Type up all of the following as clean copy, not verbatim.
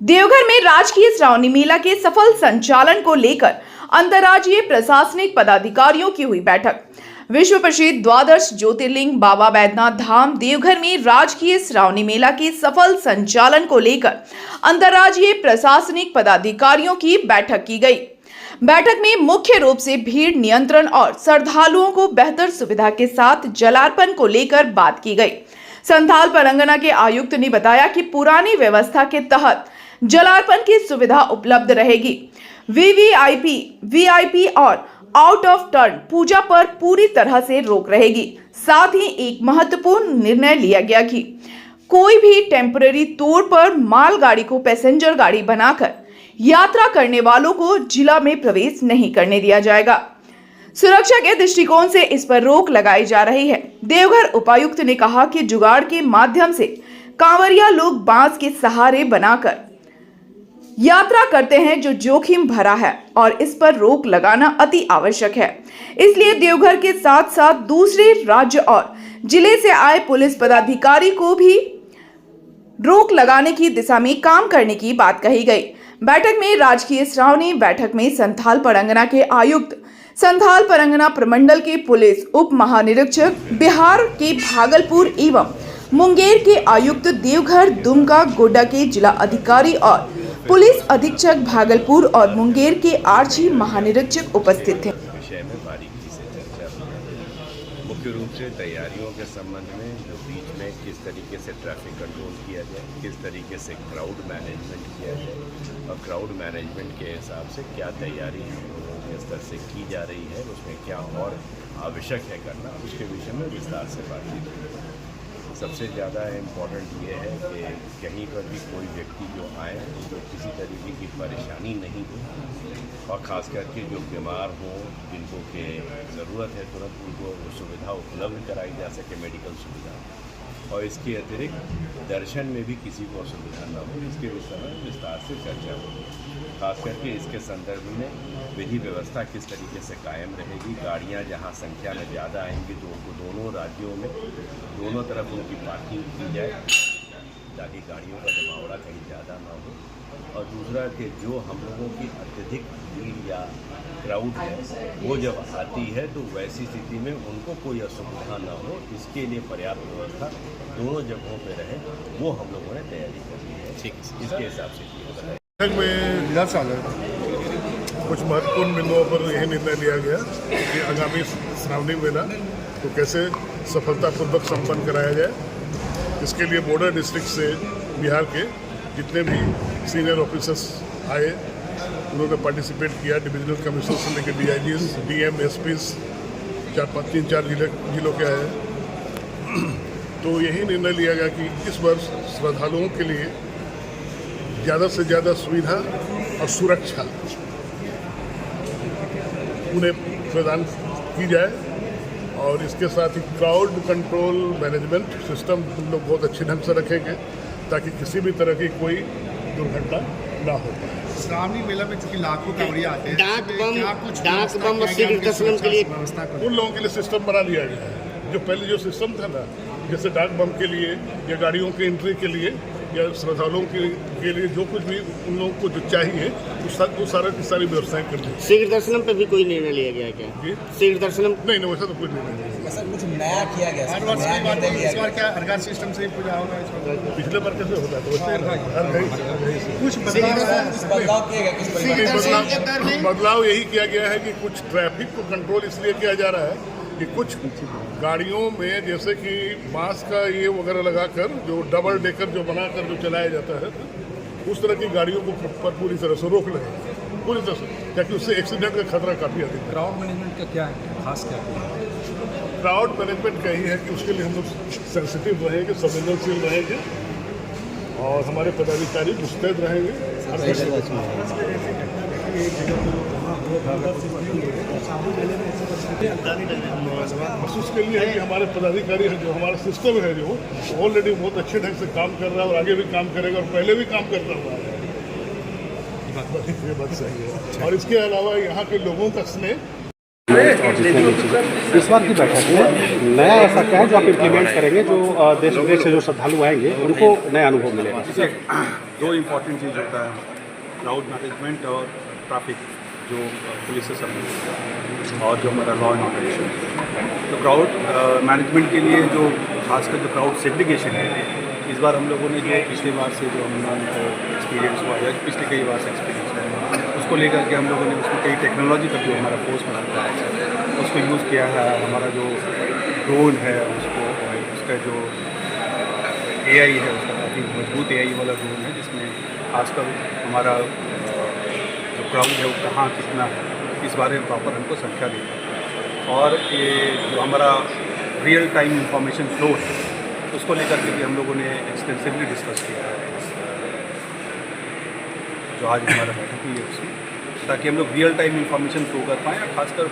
देवघर में राजकीय श्रावणी मेला के सफल संचालन को लेकर अंतर्राज्यीय प्रशासनिक पदाधिकारियों की हुई बैठक। विश्व प्रसिद्ध द्वादश ज्योतिर्लिंग बाबा बैद्यनाथ धाम देवघर में राजकीय श्रावणी मेला के सफल संचालन को लेकर अंतर्राज्यीय प्रशासनिक पदाधिकारियों की बैठक की गई। बैठक में मुख्य रूप से भीड़ नियंत्रण और श्रद्धालुओं को बेहतर सुविधा के साथ जलार्पण को लेकर बात की गई। संथाल परगना के आयुक्त ने बताया कि पुरानी व्यवस्था के तहत जलार्पण की सुविधा उपलब्ध रहेगी। वीवीआईपी और आउट ऑफ टर्न पूजा पर पूरी तरह से रोक रहेगी। साथ ही एक महत्वपूर्ण निर्णय लिया गया कि कोई भी टेम्पररी तौर पर मालगाड़ी को पैसेंजर गाड़ी बनाकर यात्रा करने वालों को जिला में प्रवेश नहीं करने दिया जाएगा। सुरक्षा के दृष्टिकोण से इस पर रोक लगाई जा रही है। देवघर उपायुक्त ने कहा कि जुगाड़ के माध्यम से कांवरिया लोग बांस के सहारे बनाकर यात्रा करते हैं, जो जोखिम भरा है और इस पर रोक लगाना अति आवश्यक है। इसलिए देवघर के साथ साथ दूसरे राज्य और जिले से आए पुलिस पदाधिकारी को भी रोक लगाने की दिशा में काम करने की बात कही गई। बैठक में राजकीय श्रावणी बैठक में संथाल परगना के आयुक्त, संथाल परगना प्रमंडल के पुलिस उप महानिरीक्षक, बिहार के भागलपुर एवं मुंगेर के आयुक्त, देवघर, दुमका, गोड्डा के जिला अधिकारी और पुलिस अधीक्षक भागलपुर और मुंगेर के आरजी महानिरीक्षक उपस्थित थे। विषय में बारीकी से चर्चा हुई। मुख्य रूप से तैयारियों के संबंध में जो बीच में किस तरीके से ट्रैफिक कंट्रोल किया जाए, किस तरीके से क्राउड मैनेजमेंट किया जाए और क्राउड मैनेजमेंट के हिसाब से क्या तैयारी हम लोगों के स्तर से की जा रही है, उसमें क्या और आवश्यक है करना, उसके विषय में विस्तार से बातचीत हुई। सबसे ज़्यादा इम्पोर्टेंट ये है कि कहीं पर भी कोई व्यक्ति जो आए तो किसी तरीके की परेशानी नहीं हो और ख़ास करके जो बीमार हों, जिनको के ज़रूरत है तुरंत उनको वो सुविधा उपलब्ध कराई जा सके, मेडिकल सुविधा। और इसके अतिरिक्त दर्शन में भी किसी को असुविधा न हो, इसके विषय में विस्तार से चर्चा होगी। खास करके इसके संदर्भ में विधि व्यवस्था किस तरीके से कायम रहेगी। गाड़ियां जहां संख्या में ज़्यादा आएंगी तो उनको दोनों राज्यों में दोनों तरफ उनकी पार्किंग की जाए ताकि गाड़ियों का जमावड़ा कहीं ज़्यादा ना हो। और दूसरा कि जो हम लोगों की अत्यधिक भीड़ या क्राउड है वो जब आती है तो वैसी स्थिति में उनको कोई असुविधा ना हो, इसके लिए पर्याप्त व्यवस्था दोनों जगहों पर रहे, वो हम लोगों ने तैयारी कर ली है। ठीक, इसके हिसाब से किया कुछ महत्वपूर्ण बिंदुओं पर यह निर्णय लिया गया कि आगामी श्रावणी मेला को कैसे सफलतापूर्वक संपन्न कराया जाए। इसके लिए बॉर्डर डिस्ट्रिक्ट से बिहार के जितने भी सीनियर ऑफिसर्स आए उन्होंने पार्टिसिपेट किया। डिविजनल कमिश्नर से लेकर DIGs, DM, SPs 3-4 जिलों के आए। तो यही निर्णय लिया गया कि इस वर्ष श्रद्धालुओं के लिए ज़्यादा से ज़्यादा सुविधा और सुरक्षा उन्हें प्रदान की जाए और इसके साथ ही क्राउड कंट्रोल मैनेजमेंट सिस्टम हम लोग बहुत अच्छे ढंग से रखेंगे ताकि किसी भी तरह की कोई दुर्घटना ना हो पाए। श्रावणी मेला में चूंकि लाखों कांवड़िया आते हैं, डाक बम दर्शन के लिए व्यवस्था उन लोगों के लिए सिस्टम बना लिया गया है। जो पहले जो सिस्टम था ना, जैसे डाक बम के लिए या गाड़ियों के एंट्री के लिए या श्रद्धालुओं के लिए जो कुछ भी उन लोगों को जो चाहिए वो सारी व्यवस्थाएं कर दी। शीघ्र दर्शनम पे भी कोई निर्णय लिया गया क्या? जी शीघ्र दर्शनम नहीं, वैसा तो कुछ नहीं। सर कुछ नया किया गया हर वर्ष की बात है, इस बार क्या अर्घा सिस्टम से पूजा होगा? इस बार पिछले बार कैसे होता है तो वैसे कुछ बदलाव यही किया गया है कि कुछ ट्रैफिक को कंट्रोल इसलिए किया जा रहा है कि कुछ गाड़ियों में जैसे कि बांस का ये वगैरह लगाकर जो डबल डेकर जो बनाकर जो चलाया जाता है, उस तरह की गाड़ियों को पूरी तरह से रोक लगे, पूरी तरह से, ताकि उससे एक्सीडेंट का खतरा काफ़ी अधिक है। क्राउड मैनेजमेंट का क्या है खास क्या है? क्राउड मैनेजमेंट का ही है कि उसके लिए हम लोग सेंसिटिव रहेंगे, संवेदनशील रहेंगे और हमारे पदाधिकारी मुस्तैद रहेंगे। उसके लिए है कि हमारे पदाधिकारी है, जो हमारा सिस्टम है, जो ऑलरेडी बहुत अच्छे ढंग से काम कर रहा है और आगे भी काम करेगा और पहले भी काम करता हुआ है। ये बात सही है। और इसके अलावा यहाँ के लोगों का स्नेह इस बार की बैठक में नया ऐसा क्या है जो आप इम्प्लीमेंट करेंगे, जो देश विदेश से जो श्रद्धालु आएंगे उनको नया अनुभव मिलेगा? दो इम्पॉर्टेंट चीज़ होता है, क्राउड मैनेजमेंट और ट्रैफिक जो पुलिस से संबंधित है और जो हमारा लॉ एंड ऑर्डर। तो क्राउड मैनेजमेंट के लिए जो खासकर जो क्राउड सेग्रीगेशन है, इस बार हम लोगों ने जो पिछली बार से जो हमको एक्सपीरियंस हुआ है, पिछले कई बार से एक्सपीरियंस है, उसको लेकर के हम लोगों ने उसमें कई टेक्नोलॉजी का जो हमारा फोर्स बनाता है उसको यूज़ किया है। हमारा जो ड्रोन है उसको, उसका जो AI है उसका काफ़ी मजबूत AI वाला ड्रोन है, जिसमें खासकर हमारा जो क्राउड है वो कहाँ कितना है इस बारे में प्रॉपर हमको संख्या देता है। और ये जो हमारा रियल टाइम इंफॉर्मेशन फ्लो है उसको लेकर के भी हम लोगों ने एक्सटेंसिवली डिस्कस किया है जो आज हमारा बैठक हुई है उसमें, ताकि हम लोग रियल टाइम इंफॉर्मेशन फ्लो कर पाएँ। खासकर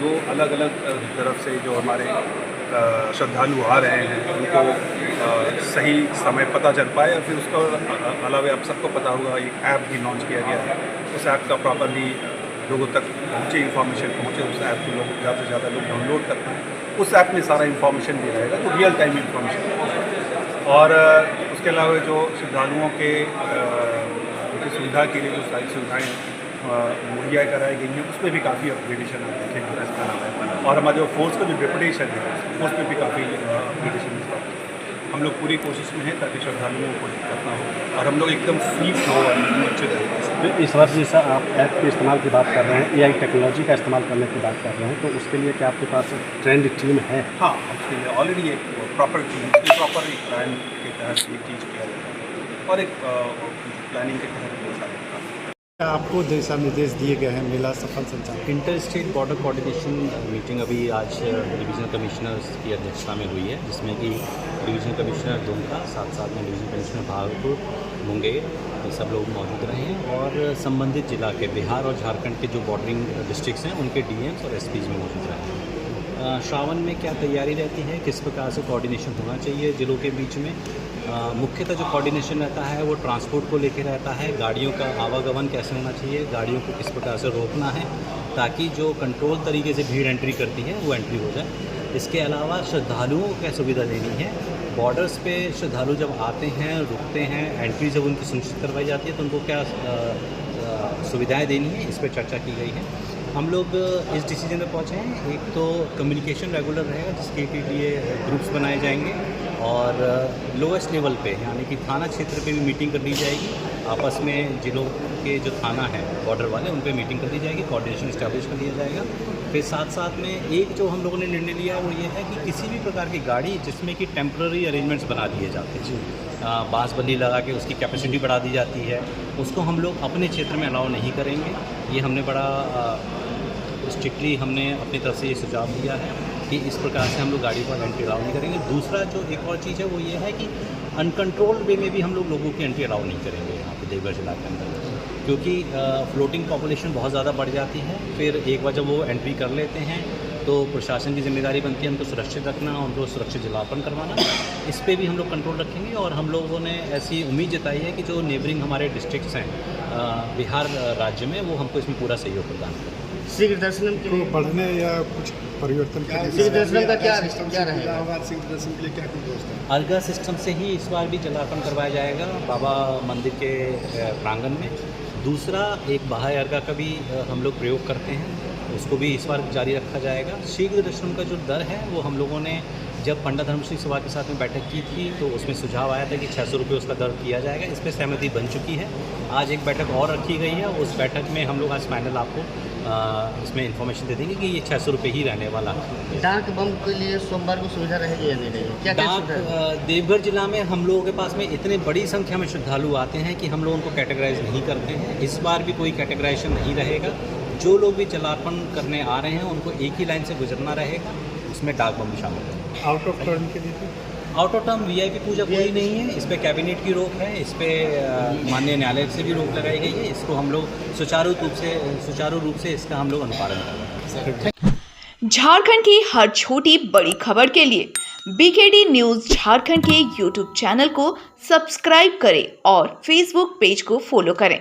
जो अलग अलग तरफ से जो हमारे श्रद्धालु आ रहे हैं उनको सही समय पता चल पाए। और फिर उसका अलावा आप सबको पता होगा एक ऐप भी लॉन्च किया गया है, उस ऐप का प्रॉपरली लोगों तक पहुँचे, इन्फॉर्मेशन पहुँचे, उस ऐप को लोग ज़्यादा से ज़्यादा लोग डाउनलोड कर पाएँ। उस ऐप में सारा इन्फॉर्मेशन भी रहेगा, तो रियल टाइम इन्फॉर्मेशन। और उसके अलावा जो श्रद्धालुओं के उनकी सुविधा के लिए जो सारी सुविधाएँ मुहैया कराई गई हैं उसमें भी काफ़ी अपग्रेडेशन आप देखेंगे। और हमारे जो फोर्स का जो डिप्यूटेशन है उसमें भी काफ़ी अपग्रेडेशन है। हम लोग पूरी कोशिश में हैं ताकि श्रद्धालुओं को दिक्कत ना हो और हम लोग एकदम स्वीप हो और अच्छे तरीके से। तो इस बार जैसा आप ऐप के इस्तेमाल की बात कर रहे हैं, AI टेक्नोलॉजी का इस्तेमाल करने की बात कर रहे हैं, तो उसके लिए क्या आपके पास ट्रेंड टीम है? हाँ, उसके लिए ऑलरेडी एक प्रॉपर टीम, प्रॉपर एक प्लान के तहत ये चीज़ किया जाता है और एक प्लानिंग के तहत ये सारा आपको दिशा निर्देश दिए गए हैं मेला सफल संचालन? Inter state border coordination meeting अभी आज डिवीज़नल कमिश्नर्स की अध्यक्षता में हुई है, जिसमें कि डिवीज़नल कमिश्नर दुमका, साथ साथ में डिवीज़नल कमिश्नर भागलपुर, मुंगेर, ये सब लोग मौजूद रहे हैं और संबंधित जिला के बिहार और झारखंड के जो बॉर्डरिंग डिस्ट्रिक्ट्स हैं उनके DMs और SPs में मौजूद रहे हैं। श्रावण में क्या तैयारी रहती है, किस प्रकार से कोऑर्डिनेशन होना चाहिए जिलों के बीच में। मुख्यतः जो कोऑर्डिनेशन रहता है वो ट्रांसपोर्ट को लेकर रहता है, गाड़ियों का आवागमन कैसे होना चाहिए, गाड़ियों को किस प्रकार से रोकना है ताकि जो कंट्रोल तरीके से भीड़ एंट्री करती है वो एंट्री हो जाए। इसके अलावा श्रद्धालुओं को क्या सुविधा देनी है, बॉर्डर्स पे श्रद्धालु जब आते हैं, रुकते हैं, एंट्री जब उनकी सुनिश्चित करवाई जाती है तो उनको क्या सुविधाएं देनी है, इस पर चर्चा की गई है। हम लोग इस डिसीजन में पहुँचे हैं, एक तो कम्युनिकेशन रेगुलर रहेगा जिसके लिए ग्रुप्स बनाए जाएंगे और लोएस्ट लेवल पे यानी कि थाना क्षेत्र पे भी मीटिंग कर ली जाएगी, आपस में जिलों के जो थाना है बॉर्डर वाले उन पे मीटिंग कर ली जाएगी, कोऑर्डिनेशन इस्टेब्लिश कर लिया जाएगा। फिर साथ साथ में एक जो हम लोगों ने निर्णय लिया है वो ये है कि किसी भी प्रकार की गाड़ी जिसमें कि टेम्पररी अरेंजमेंट्स बना दिए जाते हैं, बांसबंदी लगा के उसकी कैपेसिटी बढ़ा दी जाती है, उसको हम लोग अपने क्षेत्र में अलाउ नहीं करेंगे। ये हमने बड़ा स्ट्रिक्टली हमने अपनी तरफ से ये सुझाव दिया है कि इस प्रकार से हम लोग गाड़ी पर एंट्री अलाउ नहीं करेंगे। दूसरा जो एक और चीज़ है वो ये है कि अनकंट्रोल्ड वे में भी हम लोग लोगों की एंट्री अलाउ नहीं करेंगे यहाँ पे देवघर जिला के अंदर, क्योंकि फ्लोटिंग पॉपुलेशन बहुत ज़्यादा बढ़ जाती है। फिर एक बार जब वो एंट्री कर लेते हैं तो प्रशासन की जिम्मेदारी बनती है उनको सुरक्षित रखना, उनको सुरक्षित जलापन करवाना, इस पे भी हम लोग कंट्रोल रखेंगे। और हम लोगों ने ऐसी उम्मीद जताई है कि जो नेबरिंग हमारे डिस्ट्रिक्ट्स हैं बिहार राज्य में, वो हमको इसमें पूरा सहयोग प्रदान करें। शीघ्र दर्शनम के लिए बढ़ने या कुछ परिवर्तन के लिए शीघ्र दर्शनम का क्या रहेगा? शीघ्र दर्शन के लिए क्या कुछ व्यवस्था है? अर्घा सिस्टम से ही इस बार भी जलापन करवाया जाएगा बाबा मंदिर के प्रांगण में। दूसरा एक बाह्य अर्घा का भी हम लोग प्रयोग करते हैं, उसको भी इस बार जारी रखा जाएगा। शीघ्र दर्शन का जो दर है वो हम लोगों ने जब पंडित धर्मसिंह सभा के साथ में बैठक की थी तो उसमें सुझाव आया था कि 600 रुपये उसका दर किया जाएगा, इस पर सहमति बन चुकी है। आज एक बैठक और रखी गई है, उस बैठक में हम लोग आज फाइनल आपको इसमें इन्फॉर्मेशन दे देंगे कि ये 600 रुपये ही रहने वाला है। डाक बम के लिए सोमवार को सुविधा रहेगी या नहीं रहेगी? क्या डाक देवघर जिला में हम लोगों के पास में इतने बड़ी संख्या में श्रद्धालु आते हैं कि हम लोग उनको कैटेगराइज नहीं करते हैं। इस बार भी कोई कैटेगराइजेशन नहीं रहेगा। जो लोग भी जलापन करने आ रहे हैं उनको एक ही लाइन से गुजरना रहेगा, उसमें डाक बम भी शामिल है। आउट ऑफ टर्न के लिए आउट ऑफ टर्म VIP पूजा कोई नहीं है, इस पर कैबिनेट की रोक है, इस पर माननीय न्यायालय से भी रोक लगाई गई है। इसको हम लोग सुचारू रूप से इसका हम लोग अनुपालन कर रहे हैं। झारखंड की हर छोटी बड़ी खबर के लिए BKD न्यूज़ झारखंड के YouTube चैनल को सब्सक्राइब करें और Facebook पेज को फॉलो करें।